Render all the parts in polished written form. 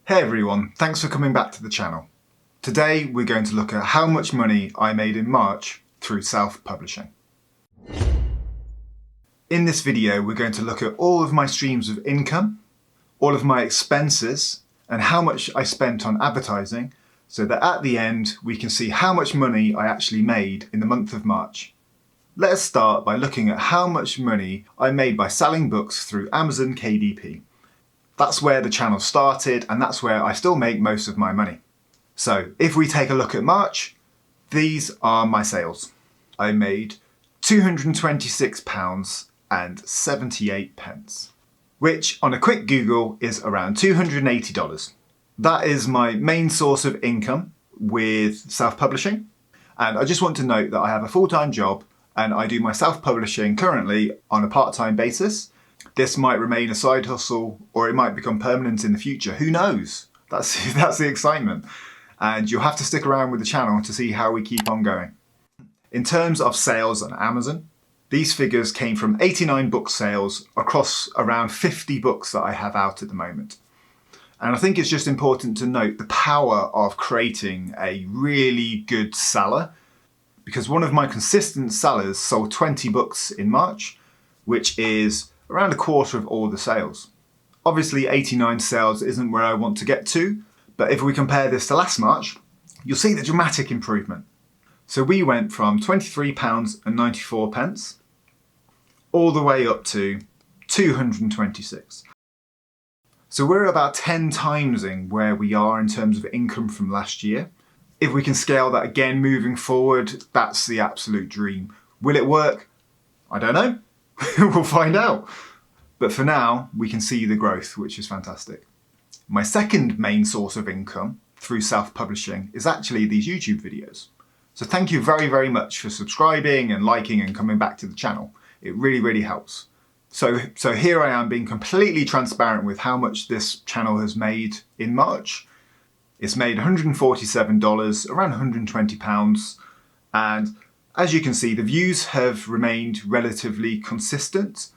Hey everyone, thanks for coming back to the channel. Today we're going to look at how much money I made in March through self-publishing. In this video we're going to look at all of my streams of income, all of my expenses, and how much I spent on advertising, so that at the end we can see how much money I actually made in the month of March. Let us start by looking at how much money I made by selling books through Amazon KDP. That's where the channel started, and that's where I still make most of my money. So if we take a look at March, these are my sales. I made £226.78, which on a quick Google is around $280. That is my main source of income with self-publishing. And I just want to note that I have a full-time job and I do my self-publishing currently on a part-time basis. This might remain a side hustle, or it might become permanent in the future. Who knows? That's the excitement. And you'll have to stick around with the channel to see how we keep on going. In terms of sales on Amazon, these figures came from 89 book sales across around 50 books that I have out at the moment. And I think it's just important to note the power of creating a really good seller, because one of my consistent sellers sold 20 books in March, which is around a quarter of all the sales. Obviously 89 sales isn't where I want to get to, but if we compare this to last March, you'll see the dramatic improvement. So we went from £23.94 all the way up to 226. So we're about 10 timesing where we are in terms of income from last year. If we can scale that again moving forward, that's the absolute dream. Will it work? I don't know. We'll find out. But for now, we can see the growth, which is fantastic. My second main source of income through self-publishing is actually these YouTube videos. So thank you very, very much for subscribing and liking and coming back to the channel. It really, really helps. So here I am being completely transparent with how much this channel has made in March. It's made $147, around £120, and as you can see, the views have remained relatively consistent.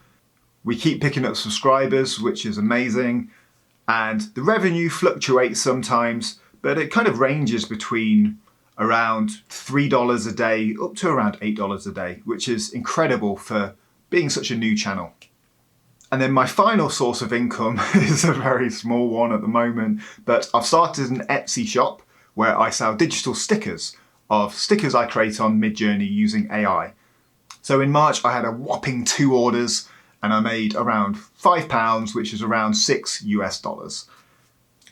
We keep picking up subscribers, which is amazing, and the revenue fluctuates sometimes, but it kind of ranges between around $3 a day up to around $8 a day, which is incredible for being such a new channel. And then my final source of income is a very small one at the moment, but I've started an Etsy shop where I sell digital stickers of stickers I create on Midjourney using AI. So in March I had a whopping 2 orders and I made around £5, which is around $6 US.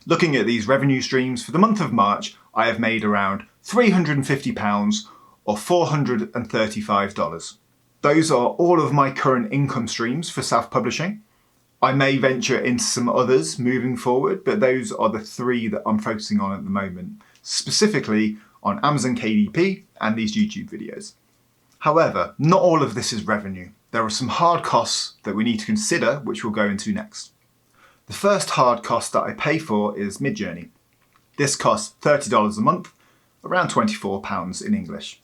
Looking at these revenue streams for the month of March, I have made around £350 or $435. Those are all of my current income streams for self-publishing. I may venture into some others moving forward, but those are the 3 that I'm focusing on at the moment, specifically on Amazon KDP and these YouTube videos. However, not all of this is revenue. There are some hard costs that we need to consider, which we'll go into next. The first hard cost that I pay for is Midjourney. This costs $30 a month, around £24 in English.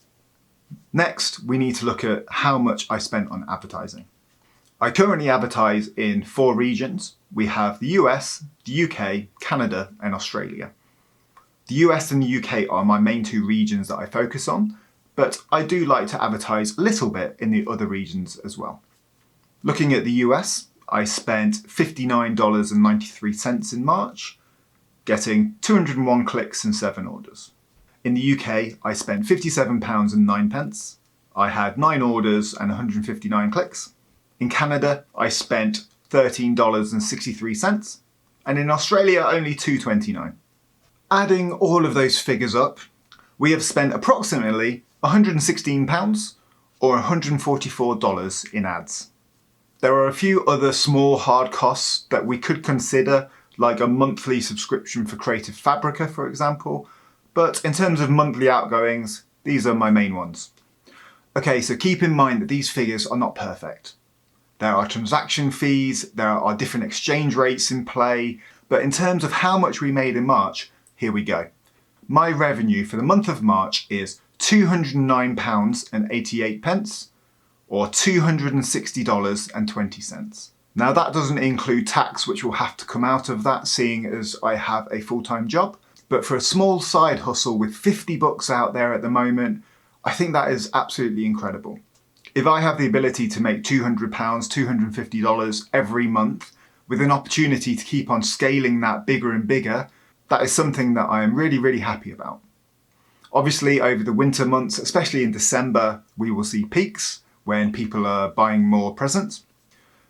Next, we need to look at how much I spent on advertising. I currently advertise in 4 regions. We have the US, the UK, Canada, and Australia. The US and the UK are my main 2 regions that I focus on, but I do like to advertise a little bit in the other regions as well. Looking at the US, I spent $59.93 in March, getting 201 clicks and 7 orders. In the UK, I spent £57.09. I had 9 orders and 159 clicks. In Canada, I spent $13.63. And in Australia, only $2.29. Adding all of those figures up, we have spent approximately £116 or $144 in ads. There are a few other small hard costs that we could consider, like a monthly subscription for Creative Fabrica, for example. But in terms of monthly outgoings, these are my main ones. Okay, so keep in mind that these figures are not perfect. There are transaction fees, there are different exchange rates in play, but in terms of how much we made in March, here we go. My revenue for the month of March is £209.88 or $260.20. Now that doesn't include tax, which will have to come out of that, seeing as I have a full-time job. But for a small side hustle with 50 books out there at the moment, I think that is absolutely incredible. If I have the ability to make £200, $250 every month, with an opportunity to keep on scaling that bigger and bigger, that is something that I am really, really happy about. Obviously, over the winter months, especially in December, we will see peaks when people are buying more presents.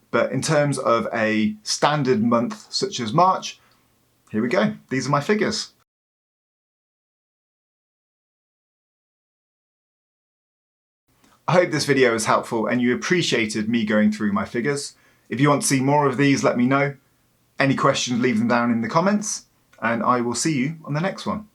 But in terms of a standard month such as March, here we go. These are my figures. I hope this video was helpful and you appreciated me going through my figures. If you want to see more of these, let me know. Any questions, leave them down in the comments, and I will see you on the next one.